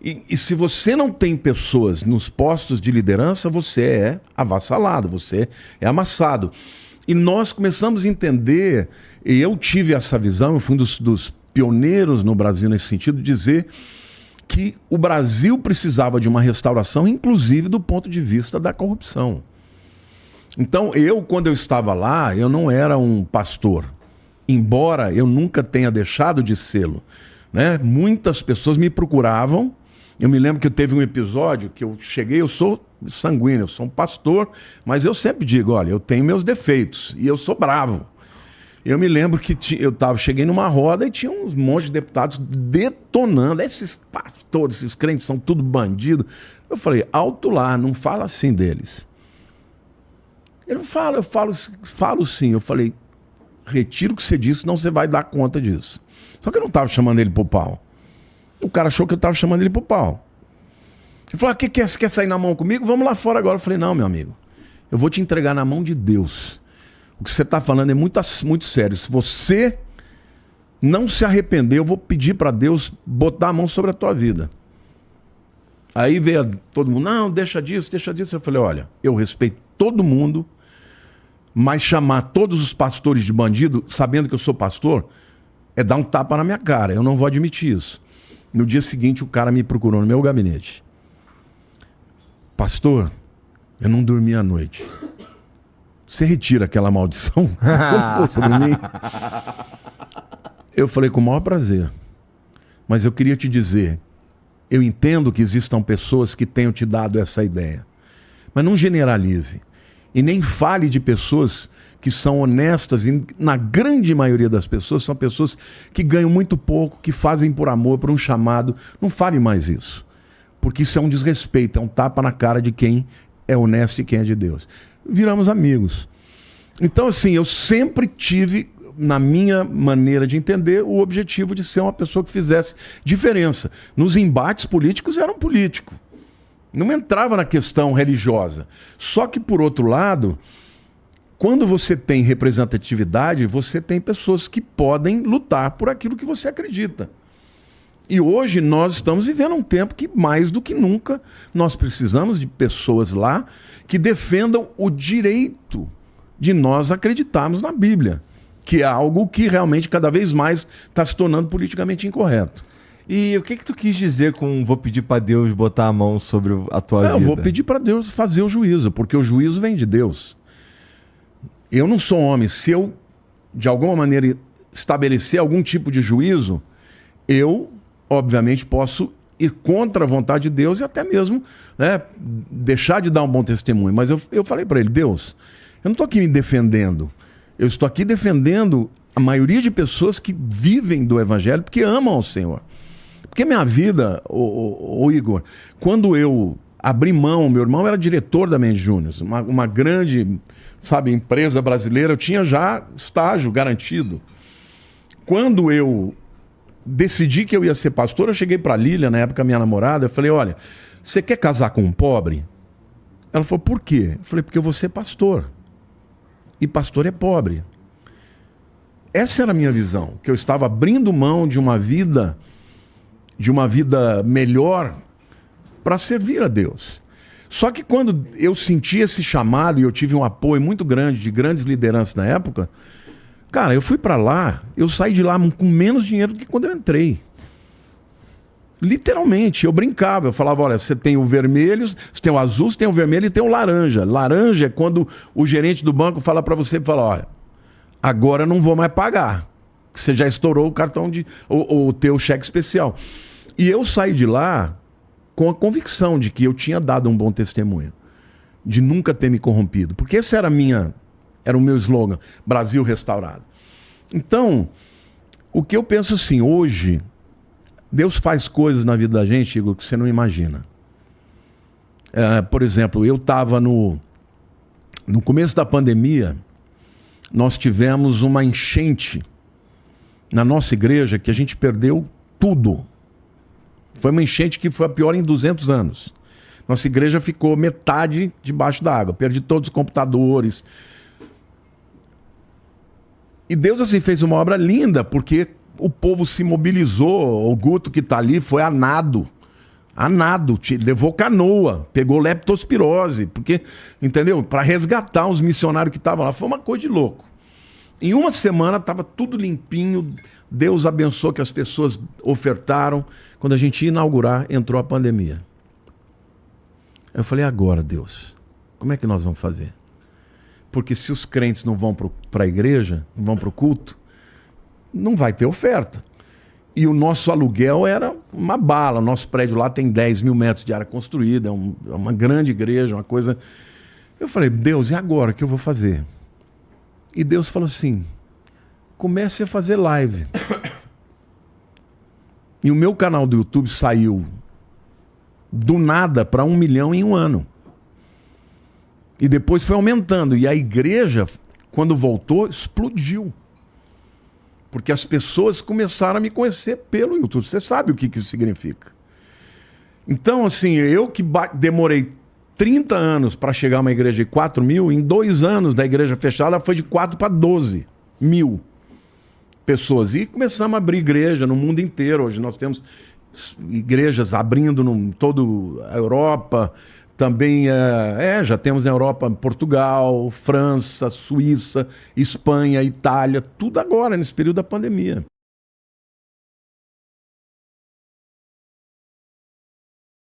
E se você não tem pessoas nos postos de liderança, você é avassalado, você é amassado. E nós começamos a entender, e eu tive essa visão, eu fui um dos pioneiros no Brasil nesse sentido, de dizer que o Brasil precisava de uma restauração, inclusive do ponto de vista da corrupção. Então, quando eu estava lá, eu não era um pastor, embora eu nunca tenha deixado de sê-lo, né? Muitas pessoas me procuravam. Eu me lembro que teve um episódio que eu cheguei, eu sou sanguíneo, eu sou um pastor, mas eu sempre digo, olha, eu tenho meus defeitos e eu sou bravo. Eu me lembro que cheguei numa roda e tinha uns monte de deputados detonando. Esses pastores, esses crentes são tudo bandido. Eu falei, alto lá, não fala assim deles. Ele fala, eu falo sim. Eu falei, retiro o que você disse, senão você vai dar conta disso. Só que eu não estava chamando ele pro pau. O cara achou que eu estava chamando ele pro pau. Ele falou, você quer sair na mão comigo? Vamos lá fora agora. Eu falei, não, meu amigo, eu vou te entregar na mão de Deus. O que você está falando é muito, muito sério. Se você não se arrepender, eu vou pedir para Deus botar a mão sobre a tua vida. Aí veio todo mundo, não, deixa disso, deixa disso. Eu falei, olha, eu respeito todo mundo, mas chamar todos os pastores de bandido, sabendo que eu sou pastor, é dar um tapa na minha cara. Eu não vou admitir isso. No dia seguinte, o cara me procurou no meu gabinete. Pastor, eu não dormi à noite. Você retira aquela maldição que você colocou sobre mim? Eu falei, com o maior prazer. Mas eu queria te dizer, eu entendo que existam pessoas que tenham te dado essa ideia. Mas não generalize. E nem fale de pessoas que são honestas. E na grande maioria das pessoas, são pessoas que ganham muito pouco, que fazem por amor, por um chamado. Não fale mais isso. Porque isso é um desrespeito, é um tapa na cara de quem é honesto e quem é de Deus. Viramos amigos. Então, assim, eu sempre tive, na minha maneira de entender, o objetivo de ser uma pessoa que fizesse diferença. Nos embates políticos, era um político. Não entrava na questão religiosa. Só que, por outro lado, quando você tem representatividade, você tem pessoas que podem lutar por aquilo que você acredita. E hoje nós estamos vivendo um tempo que, mais do que nunca, nós precisamos de pessoas lá que defendam o direito de nós acreditarmos na Bíblia, que é algo que realmente cada vez mais está se tornando politicamente incorreto. E o que tu quis dizer com vou pedir para Deus botar a mão sobre a tua vida? Eu vou pedir para Deus fazer o juízo, porque o juízo vem de Deus. Eu não sou homem. Se eu, de alguma maneira, estabelecer algum tipo de juízo, eu, obviamente, posso ir contra a vontade de Deus e até mesmo, né, deixar de dar um bom testemunho. Mas eu falei para ele, Deus, eu não estou aqui me defendendo. Eu estou aqui defendendo a maioria de pessoas que vivem do Evangelho porque amam ao Senhor. Porque minha vida, o Igor, quando eu abri mão, meu irmão era diretor da Mendes Júnior, uma grande, empresa brasileira, eu tinha já estágio garantido. Quando eu decidi que eu ia ser pastor, eu cheguei para a Lília, na época minha namorada, eu falei, olha, você quer casar com um pobre? Ela falou, por quê? Eu falei, porque eu vou ser pastor. E pastor é pobre. Essa era a minha visão, que eu estava abrindo mão de uma vida melhor para servir a Deus. Só que quando eu senti esse chamado e eu tive um apoio muito grande de grandes lideranças na época, cara, eu fui para lá, eu saí de lá com menos dinheiro do que quando eu entrei. Literalmente, eu brincava, eu falava, olha, você tem o vermelho, você tem o azul, você tem o vermelho e tem o laranja. Laranja é quando o gerente do banco fala para você, fala, olha, agora eu não vou mais pagar. Você já estourou o cartão o teu cheque especial. E eu saí de lá com a convicção de que eu tinha dado um bom testemunho, de nunca ter me corrompido, porque esse era o meu slogan, Brasil restaurado. Então, o que eu penso assim, hoje, Deus faz coisas na vida da gente, Igor, que você não imagina. Por exemplo, eu estava no começo da pandemia, nós tivemos uma enchente na nossa igreja que a gente perdeu tudo. Foi uma enchente que foi a pior em 200 anos. Nossa igreja ficou metade debaixo da água. Perdi todos os computadores. E Deus assim fez uma obra linda, porque o povo se mobilizou. O Guto que está ali foi a nado a nado, levou canoa, pegou leptospirose, porque, entendeu? Para resgatar os missionários que estavam lá. Foi uma coisa de louco. Em uma semana estava tudo limpinho, Deus abençoou que as pessoas ofertaram. Quando a gente ia inaugurar, entrou a pandemia. Eu falei, agora, Deus, como é que nós vamos fazer? Porque se os crentes não vão para a igreja, não vão para o culto, não vai ter oferta. E o nosso aluguel era uma bala. O nosso prédio lá tem 10 mil metros de área construída, é uma grande igreja, uma coisa... Eu falei, Deus, e agora o que eu vou fazer? E Deus falou assim, comece a fazer live. E o meu canal do YouTube saiu do nada para 1 milhão em um ano. E depois foi aumentando. E a igreja, quando voltou, explodiu. Porque as pessoas começaram a me conhecer pelo YouTube. Você sabe o que isso significa. Então, assim, eu que demorei 30 anos para chegar a uma igreja de 4 mil, em 2 anos da igreja fechada, foi de 4 para 12 mil pessoas. E começamos a abrir igreja no mundo inteiro. Hoje nós temos igrejas abrindo em toda a Europa. Também já temos na Europa Portugal, França, Suíça, Espanha, Itália, tudo agora, nesse período da pandemia.